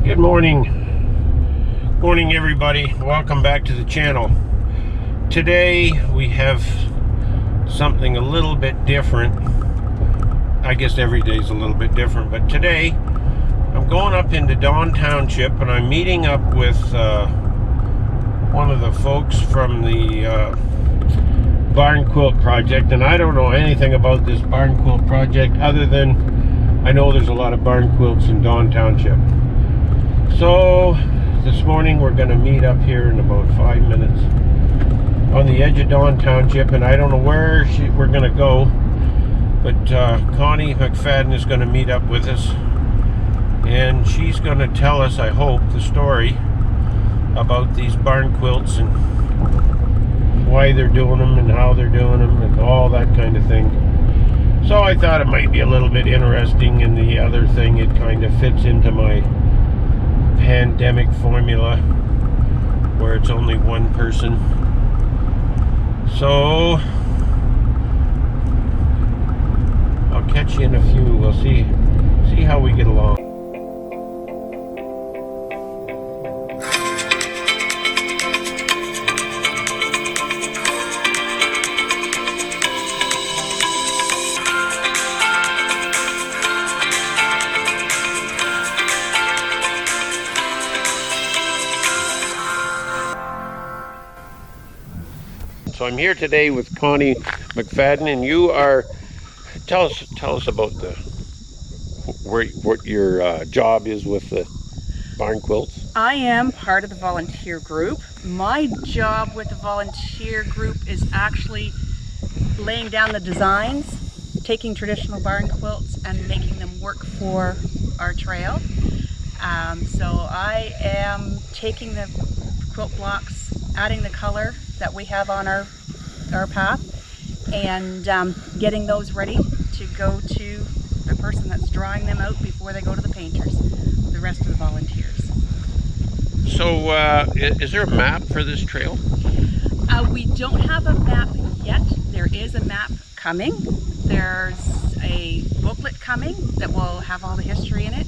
Good morning everybody, welcome back to the channel. Today we have something a little bit different. I guess every day is a little bit different, but today I'm going up into Township and I'm meeting up with one of the folks from the barn quilt project. And I don't know anything about this barn quilt project other than I know there's a lot of barn quilts in Township. So this morning we're going to meet up here in about 5 minutes on the edge of Township, and I don't know where we're going to go, but Connie McFadden is going to meet up with us, and she's going to tell us, I hope, the story about these barn quilts and why they're doing them and how they're doing them and all that kind of thing. So I thought it might be a little bit interesting, and the other thing, it kind of fits into my pandemic formula where it's only one person. So I'll catch you in a few. We'll see how we get along. So I'm here today with Connie McFadden, and you are, tell us about what your job is with the barn quilts. I am part of the volunteer group. My job with the volunteer group is actually laying down the designs, taking traditional barn quilts and making them work for our trail. So I am taking the quilt blocks, adding the color that we have on our path, and getting those ready to go to the person that's drawing them out before they go to the painters, the rest of the volunteers. So is there a map for this trail? We don't have a map yet. There is a map coming. There's a booklet coming that will have all the history in it.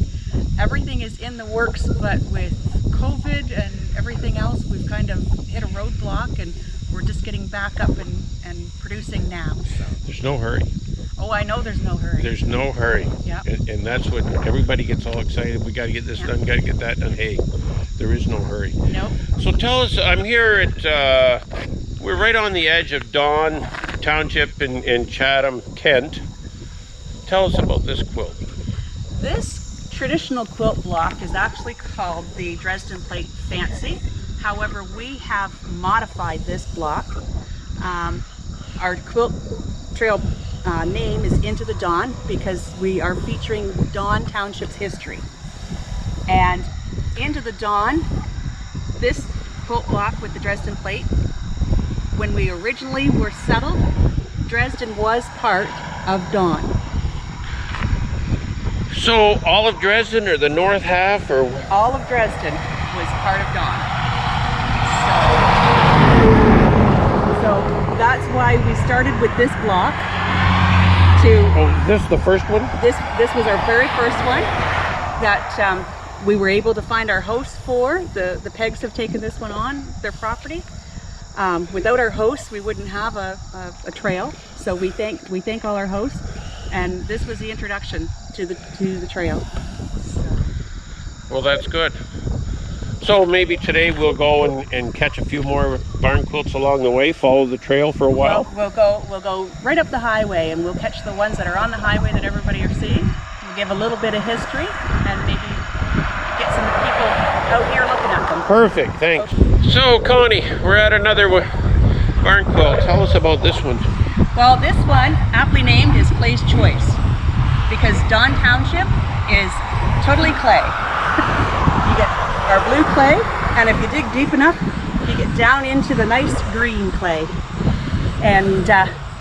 Everything is in the works, but with COVID and everything else, we've kind of hit a roadblock, and we're just getting back up and producing now. So. There's no hurry. Oh, I know there's no hurry. There's no hurry. Yeah. And that's what everybody gets all excited. We got to get this done, got to get that done. Hey, there is no hurry. Nope. So tell us, I'm here at, we're right on the edge of Township in Chatham, Kent. Tell us about this quilt. This traditional quilt block is actually called the Dresden Plate Fancy. However, we have modified this block. Our quilt trail name is Into the Dawn because we are featuring Township's history. And Into the Dawn, this quilt block with the Dresden plate, when we originally were settled, Dresden was part of Dawn. So all of Dresden, or the north half, or? All of Dresden was part of Dawn. So that's why we started with this block. Oh, is this the first one? This was our very first one that we were able to find our host for. The Pegs have taken this one on their property. Without our hosts, we wouldn't have a trail. So we thank all our hosts, and this was the introduction to the trail. So. Well, that's good. So maybe today we'll go and catch a few more barn quilts along the way, follow the trail for a while. We'll go right up the highway, and we'll catch the ones that are on the highway that everybody are seeing. We'll give a little bit of history and maybe get some people out here looking at them. Perfect, thanks. Okay. So Connie, we're at another barn quilt. Tell us about this one. Well, this one, aptly named, is Clay's Choice, because Township is totally clay. You get our blue clay, and if you dig deep enough, you get down into the nice green clay. And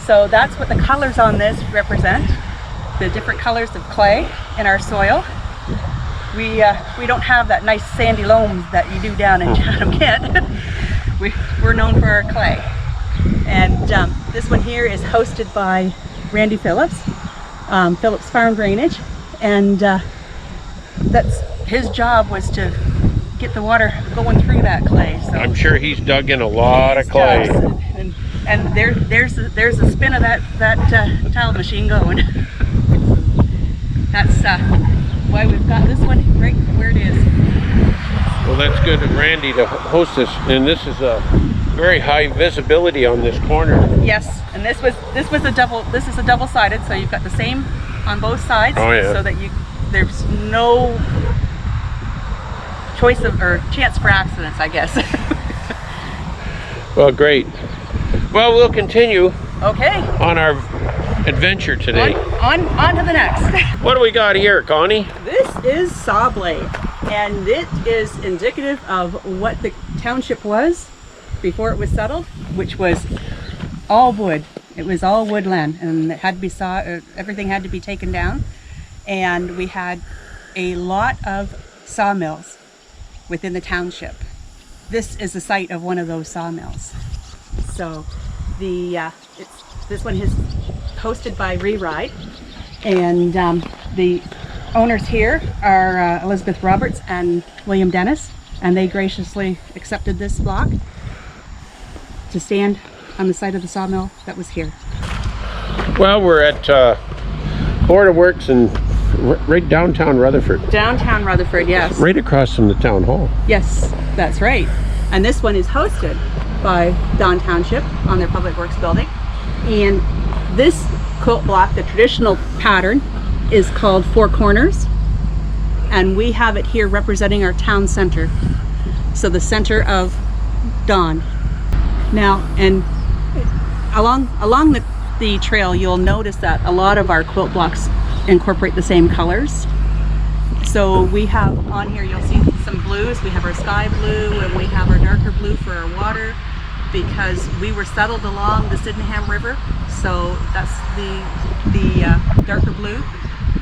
so that's what the colors on this represent, the different colors of clay in our soil. We don't have that nice sandy loam that you do down in Chatham, Kent. We're known for our clay. And this one here is hosted by Randy Phillips, Phillips Farm Drainage, and that's his job was to get the water going through that clay. So I'm sure he's dug in a lot of clay. And there's the spin of that tile machine going. That's why we've got this one right where it is. Well, that's good of Randy to host this, and this is a very high visibility on this corner. Yes, and this is a double-sided, so you've got the same on both sides. Oh, yeah. So that there's no choice of or chance for accidents, I guess. Well, great. Well, we'll continue Okay. on our adventure today. On to the next. What do we got here, Connie? This is saw blade, and it is indicative of what the township was before it was settled, which was all wood. It was all woodland, and it had to be everything had to be taken down, and we had a lot of sawmills within the township. This is the site of one of those sawmills. So this one is hosted by Reride, and the owners here are Elizabeth Roberts and William Dennis, and they graciously accepted this block to stand on the site of the sawmill that was here. Well, we're at Board of Works in right downtown Rutherford. Downtown Rutherford, yes. Right across from the town hall. Yes, that's right. And this one is hosted by Don Township on their Public Works building. And this quilt block, the traditional pattern, is called Four Corners. And we have it here representing our town center. So the center of Don. Now, and along the trail, you'll notice that a lot of our quilt blocks incorporate the same colors. So we have on here, you'll see some blues. We have our sky blue, and we have our darker blue for our water, because we were settled along the Sydenham River. So that's the darker blue.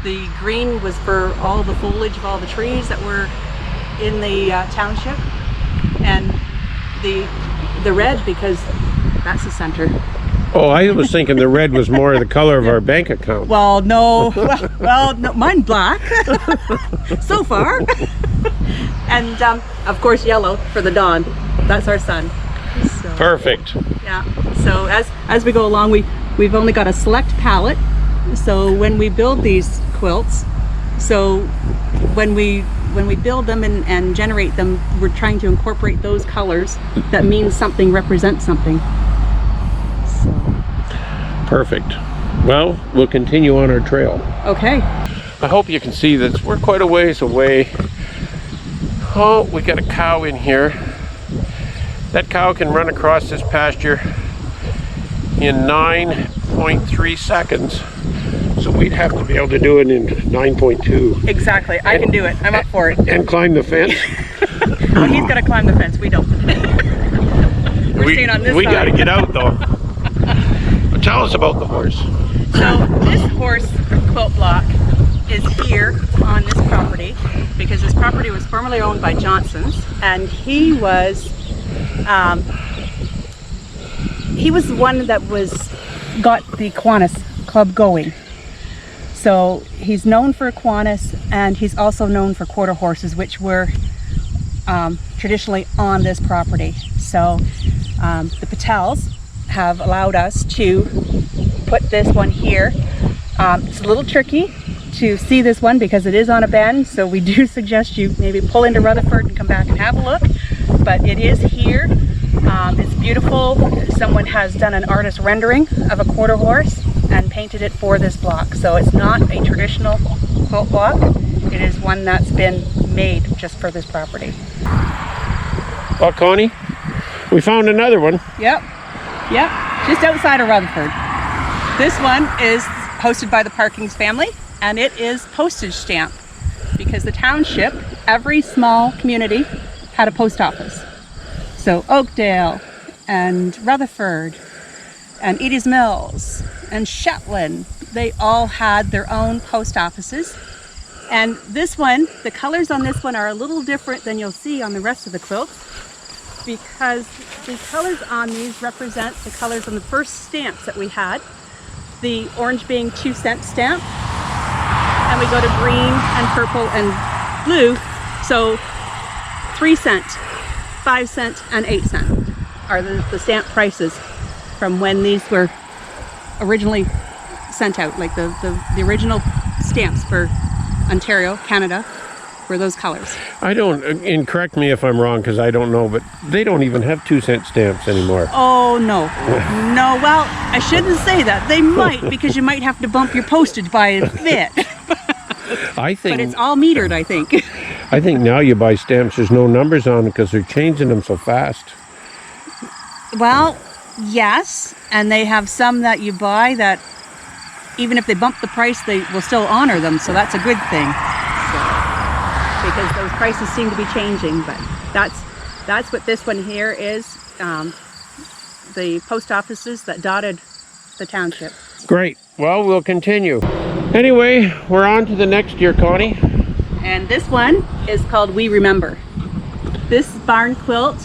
The green was for all the foliage of all the trees that were in the township, and the red, because that's the center. Oh, I was thinking the red was more the color of our bank account. Well, no. Well, no, mine's black so far. And of course, yellow for the dawn. That's our sun. So, Perfect. yeah. So as we go along, we've only got a select palette. So when we build these quilts, so when we build them and generate them, we're trying to incorporate those colors that mean something, represent something. So. Perfect. Well, we'll continue on our trail. Okay. I hope you can see that we're quite a ways away. Oh, we got a cow in here. That cow can run across this pasture in 9.3 seconds. So we'd have to be able to do it in 9.2. Exactly. I can do it. I'm up for it. And climb the fence. Well, he's got to climb the fence. We don't. We're staying on this side. We got to get out, though. Tell us about the horse. So this horse quilt block is here on this property because this property was formerly owned by Johnson's, and he was the one that got the Kiwanis Club going. So he's known for Kiwanis, and he's also known for quarter horses, which were traditionally on this property. So the Patels have allowed us to put this one here. It's a little tricky to see this one because it is on a bend, so we do suggest you maybe pull into Rutherford and come back and have a look. But it is here. It's beautiful. Someone has done an artist rendering of a quarter horse and painted it for this block. So it's not a traditional quilt block. It is one that's been made just for this property. Well, Connie, we found another one. Yep, just outside of Rutherford. This one is hosted by the Parkings family, and it is Postage Stamp, because the township, every small community had a post office. So Oakdale and Rutherford and Edie's Mills and Shetland, they all had their own post offices. And this one, the colors on this one are a little different than you'll see on the rest of the quilts, because the colors on these represent the colors on the first stamps that we had. The orange being 2-cent stamp, and we go to green and purple and blue So 3 cent, 5 cent, and 8 cent are the stamp prices from when these were originally sent out. Like the original stamps for Ontario, Canada, were those colors. I don't, and correct me if I'm wrong because I don't know, but they don't even have 2-cent stamps anymore. Oh, no. No, well, I shouldn't say that. They might, because you might have to bump your postage by a bit. I think, but it's all metered, I think. I think now you buy stamps, there's no numbers on it because they're changing them so fast. Well, yes, and they have some that you buy that even if they bump the price, they will still honor them, so that's a good thing. Because those prices seem to be changing, but that's what this one here is. The post offices that dotted the township. Great. Well, we'll continue. Anyway, we're on to the next year, Connie. And this one is called We Remember. This barn quilt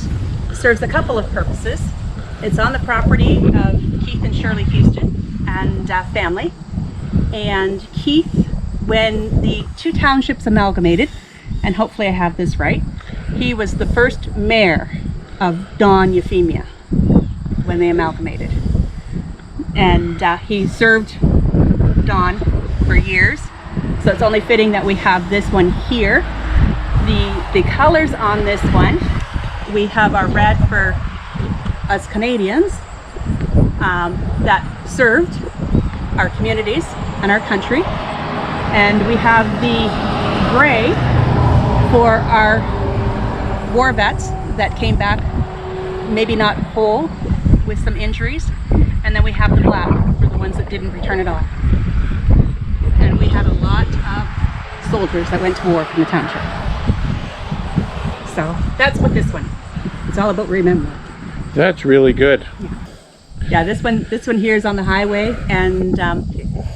serves a couple of purposes. It's on the property of Keith and Shirley Houston and family. And Keith, when the two townships amalgamated, and hopefully I have this right, he was the first mayor of Don, Euphemia when they amalgamated. And he served Don for years, so it's only fitting that we have this one here. The colors on this one, we have our red for us Canadians that served our communities and our country, and we have the gray for our war vets that came back maybe not whole with some injuries, and then we have the black for the ones that didn't return at all. And we had a lot of soldiers that went to war from the township. So that's what this one, it's all about remembering. That's really good. Yeah, this one here is on the highway, and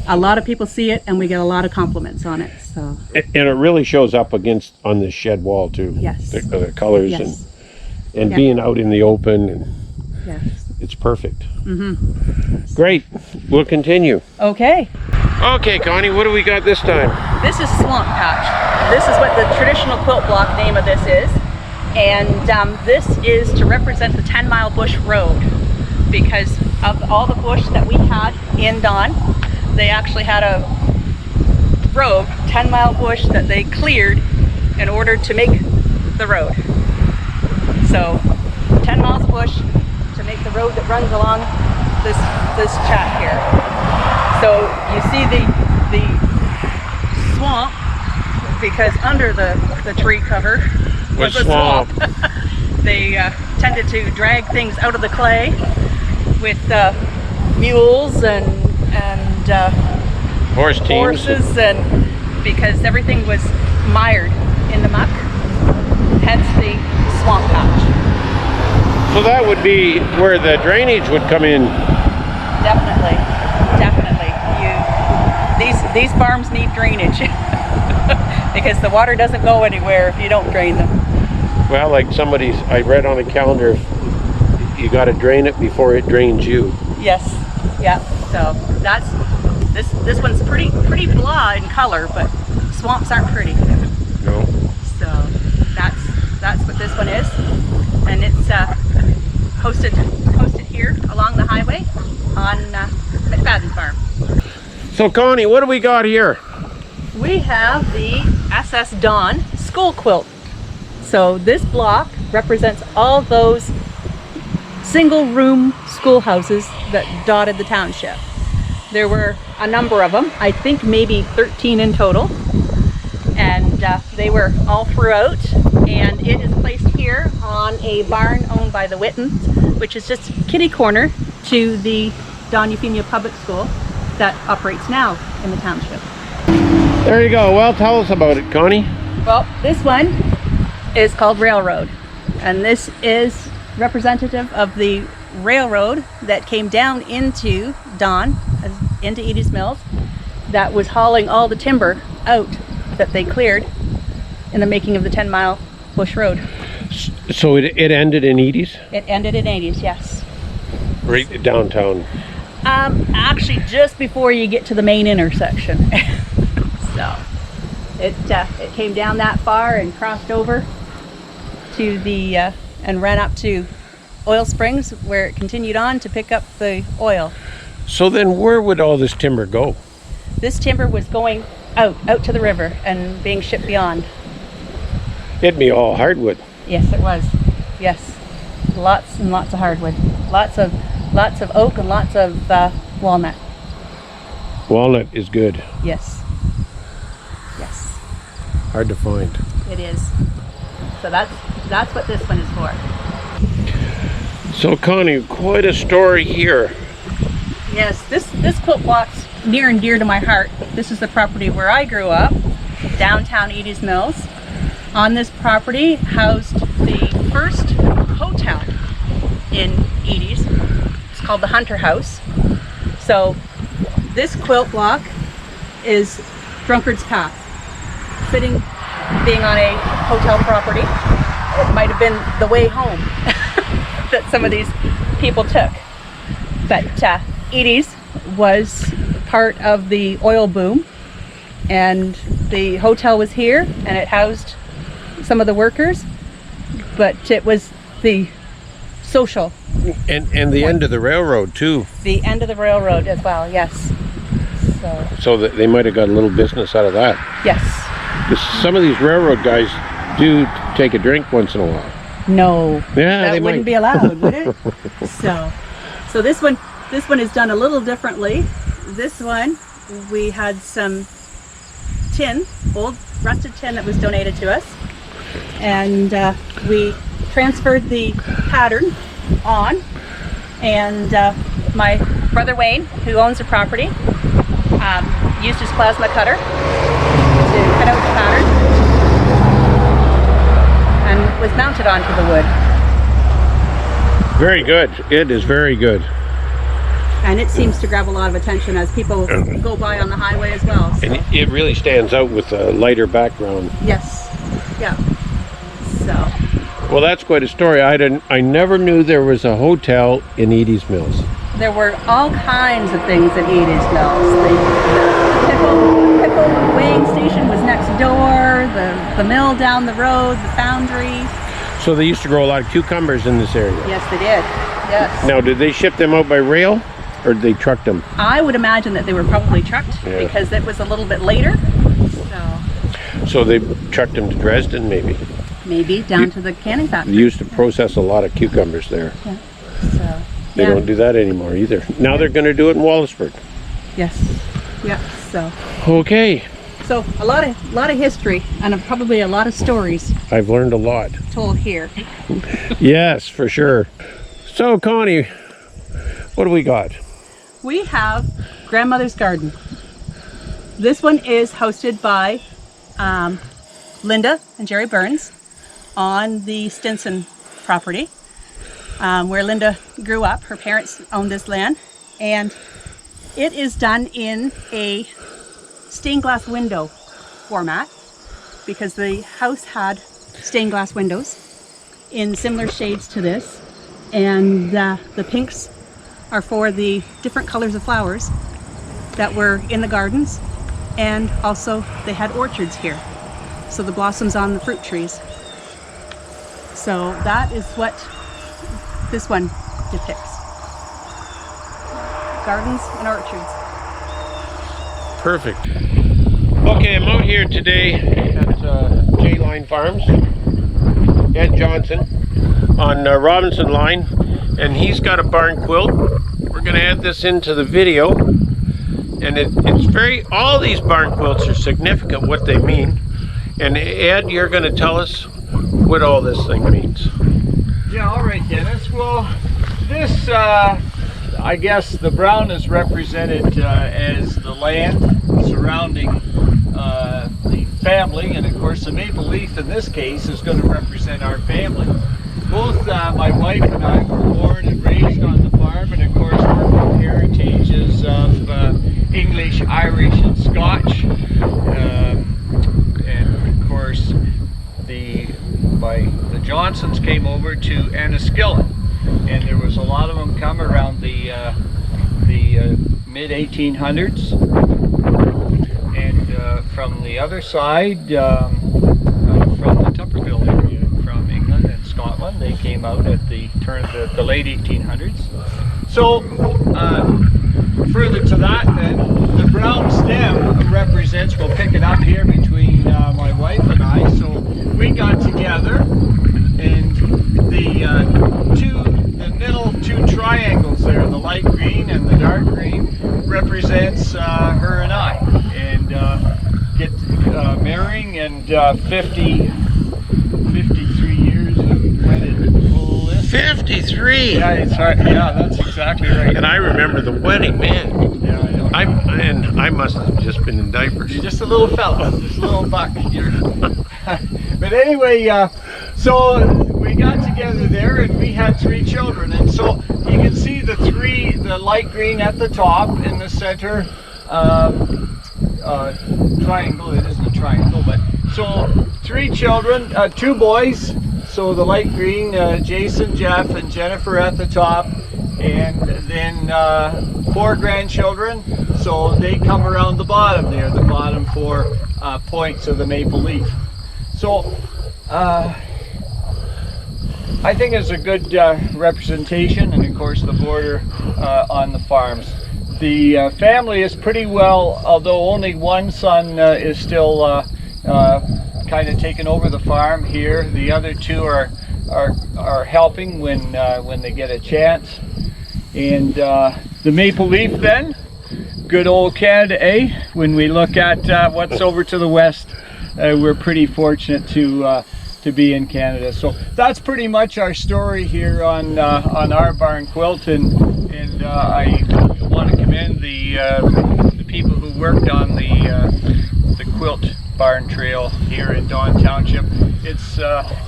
a lot of people see it, and we get a lot of compliments on it. So. And it really shows up on the shed wall too. Yes. The colors, yes. and yeah, being out in the open, and yes, it's perfect. Mm-hmm. Great. We'll continue. Okay. Okay, Connie, what do we got this time? This is Slump Patch. This is what the traditional quilt block name of this is, and this is to represent the 10-mile bush road. Because of all the bush that we had in Don, they actually had a road, 10-mile bush, that they cleared in order to make the road. So 10 miles of bush to make the road that runs along this track here. So you see the swamp, because under the tree cover was a swamp. They tended to drag things out of the clay with mules and horses, and because everything was mired in the muck, hence the Swamp Patch. So that would be where the drainage would come in. Definitely. These farms need drainage because the water doesn't go anywhere if you don't drain them. Well, like I read on a calendar, you got to drain it before it drains you. Yes, yeah. So that's this one's pretty blah in color, but swamps aren't pretty. No. So that's what this one is, and it's hosted here along the highway on McFadden Farm. So Connie, what do we got here? We have the SS Don school quilt. So this block represents all those single room schoolhouses that dotted the township. There were a number of them, I think maybe 13 in total, and they were all throughout, and it is placed here on a barn owned by the Wittens, which is just kitty corner to the Don Euphemia Public School that operates now in the township. There you go. Well, tell us about it, Connie. Well, this one is called Railroad, and this is representative of the railroad that came down into Don, into Edie's Mills, that was hauling all the timber out that they cleared in the making of the 10-mile bush road. So it ended in Edie's? It ended in 80s, yes. Right downtown? Actually just before you get to the main intersection. So, It came down that far and crossed over to the and ran up to Oil Springs, where it continued on to pick up the oil. So then where would all this timber go? This timber was going out to the river and being shipped beyond. It'd be all hardwood. Yes, it was. Yes, lots and lots of hardwood, lots of oak and lots of walnut. Walnut is good. Yes. Yes. Hard to find. It is. So that's what this one is for. So Connie, quite a story here. Yes, this quilt block's near and dear to my heart. This is the property where I grew up, downtown Edie's Mills. On this property housed the first hotel in Edie's. It's called the Hunter House. So this quilt block is Drunkard's Path, fitting being on a hotel property. It might have been the way home that some of these people took. But Edie's was part of the oil boom, and the hotel was here and it housed some of the workers, but it was the social. And the end of the railroad too. The end of the railroad as well, yes. So that they might have got a little business out of that. Yes. Because some of these railroad guys do take a drink once in a while. No. Yeah, that they wouldn't might be allowed, would it? So this one is done a little differently. This one, we had some tin, old rusted tin that was donated to us, and we transferred the pattern on, and my brother Wayne, who owns the property, used his plasma cutter to cut out the pattern and was mounted onto the wood. Very good. It is very good. And it seems to grab a lot of attention as people go by on the highway as well. So. And it really stands out with a lighter background. Yes. Yeah. So. Well, that's quite a story. I never knew there was a hotel in Edie's Mills. There were all kinds of things at Edie's Mills. The pickle weighing station was next door, the mill down the road, the foundry. So they used to grow a lot of cucumbers in this area. Yes, they did. Yes. Now, did they ship them out by rail, or did they truck them? I would imagine that they were probably trucked, because it was a little bit later. So they trucked them to Dresden, maybe? Maybe down to the canning factory. They used to process a lot of cucumbers there. Yeah. So. They don't do that anymore either. Now they're going to do it in Wallaceburg. Yes. Yeah. So. Okay. So a lot of history and probably a lot of stories. I've learned a lot told here. Yes, for sure. So Connie, what do we got? We have Grandmother's Garden. This one is hosted by Linda and Jerry Burns on the Stinson property, where Linda grew up. Her parents owned this land, and it is done in a stained glass window format, because the house had stained glass windows in similar shades to this, and the pinks are for the different colors of flowers that were in the gardens, and also they had orchards here, so the blossoms on the fruit trees. So that is what this one depicts. Gardens and orchards. Perfect. Okay, I'm out here today at J-Line Farms, Ed Johnson on Robinson Line, and he's got a barn quilt. We're going to add this into the video, and it's very, all these barn quilts are significant, what they mean. And Ed, you're going to tell us what all this thing means. Yeah, all right, Dennis. Well, this, I guess the brown is represented as the land surrounding the family, and of course the maple leaf in this case is going to represent our family. Both my wife and I were born and raised on the farm, and of course we're from heritages of English, Irish, and Scotch. And of course the Johnsons came over to Enniskillen, and there was a lot of them come around the mid 1800s, and from the other side, from the Tupperville area, from England and Scotland. They came out at the turn of the late 1800s. So further to that, then, the brown stem represents, we'll pick it up here between my wife and I. So we got together, and the middle two triangles there, the light green and the dark green, represents her and I, and get marrying, and 53 years of wedded. 53. Yeah, it's hard. Yeah, that's exactly right. And I remember the wedding, man. Yeah, I know. I must have just been in diapers. You're just a little fella, just a little buck here. But anyway, so we got together there, and we had 3 children, and so you can see the light green at the top in the center triangle. It isn't a triangle, but so 3 children, 2 boys. So the light green, Jason, Jeff, and Jennifer at the top, and then 4 grandchildren. So they come around the bottom there, the bottom 4 points of the maple leaf. So I think it's a good representation, and of course the border on the farms. The family is pretty well, although only one son is still kind of taken over the farm here. The other 2 are helping when they get a chance. And the maple leaf, then, good old Canada, eh? When we look at what's over to the west, we're pretty fortunate to be in Canada. So that's pretty much our story here on our barn quilt, and I want to commend the people who worked on the quilt barn trail here in Don Township. It's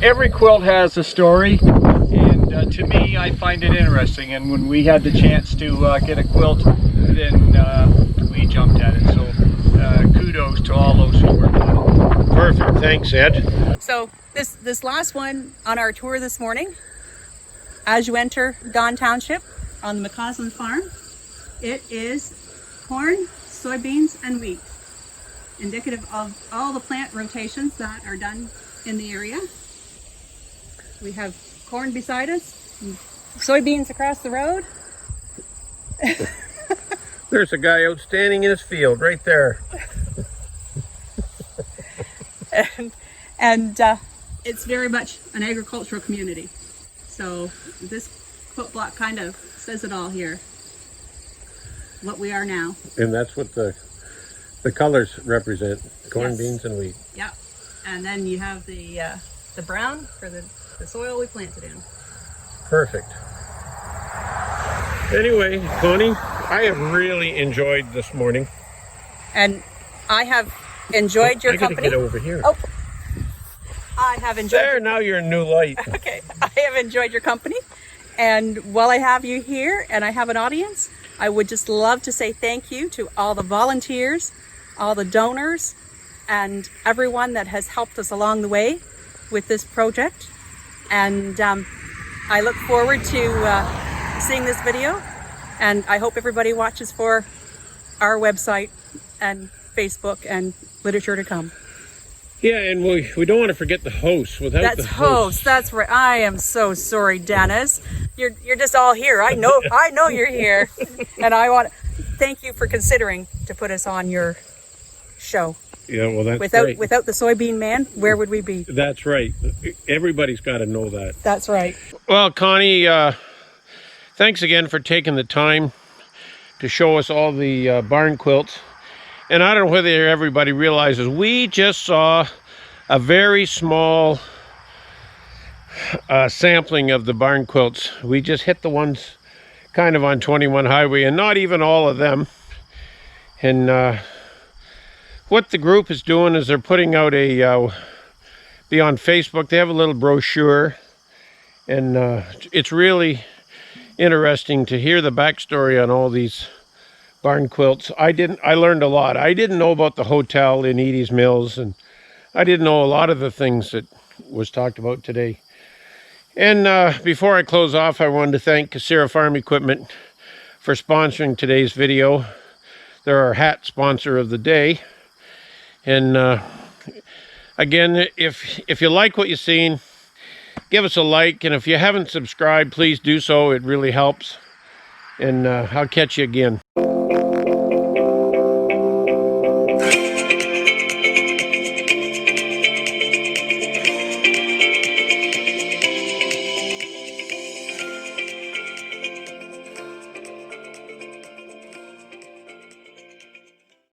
every quilt has a story, and to me, I find it interesting. And when we had the chance to get a quilt, then we jumped at it. So kudos to all those who worked on it. Perfect. Thanks, Ed. So this last one on our tour this morning, as you enter Don Township on the McCausland farm, it is corn, soybeans, and wheat, indicative of all the plant rotations that are done in the area. We have corn beside us, and soybeans across the road. There's a guy out standing in his field right there. and it's very much an agricultural community. So this quilt block kind of says it all here, what we are now. And that's what the colors represent, corn, Yes. beans, and wheat. Yeah, and then you have the brown for the soil we planted in. Perfect. Anyway, Connie, I have really enjoyed this morning. And I have enjoyed your I gotta company. get over here. Oh, I have enjoyed. There, now you're a new light. Okay, I have enjoyed your company, and while I have you here and I have an audience, I would just love to say thank you to all the volunteers, all the donors, and everyone that has helped us along the way with this project. And I look forward to seeing this video, and I hope everybody watches for our website and Facebook and Literature to Come. Yeah, and we don't want to forget the host. Without the host. That's right. I am so sorry, Dennis. You're just all here. I know you're here, and I want to thank you for considering to put us on your show. Yeah, well, that's right. Without the Soybean Man, where would we be? That's right. Everybody's got to know that. That's right. Well, Connie, thanks again for taking the time to show us all the barn quilts. And I don't know whether everybody realizes, we just saw a very small sampling of the barn quilts. We just hit the ones kind of on 21 Highway, and not even all of them. And what the group is doing is they're putting out be on Facebook. They have a little brochure, and it's really interesting to hear the backstory on all these barn quilts. I learned a lot. I didn't know about the hotel in Edie's Mills, and I didn't know a lot of the things that was talked about today. And before I close off, I wanted to thank Casera Farm Equipment for sponsoring today's video. They're our hat sponsor of the day. And again, if you like what you've seen, give us a like, and if you haven't subscribed, please do so. It really helps. And I'll catch you again.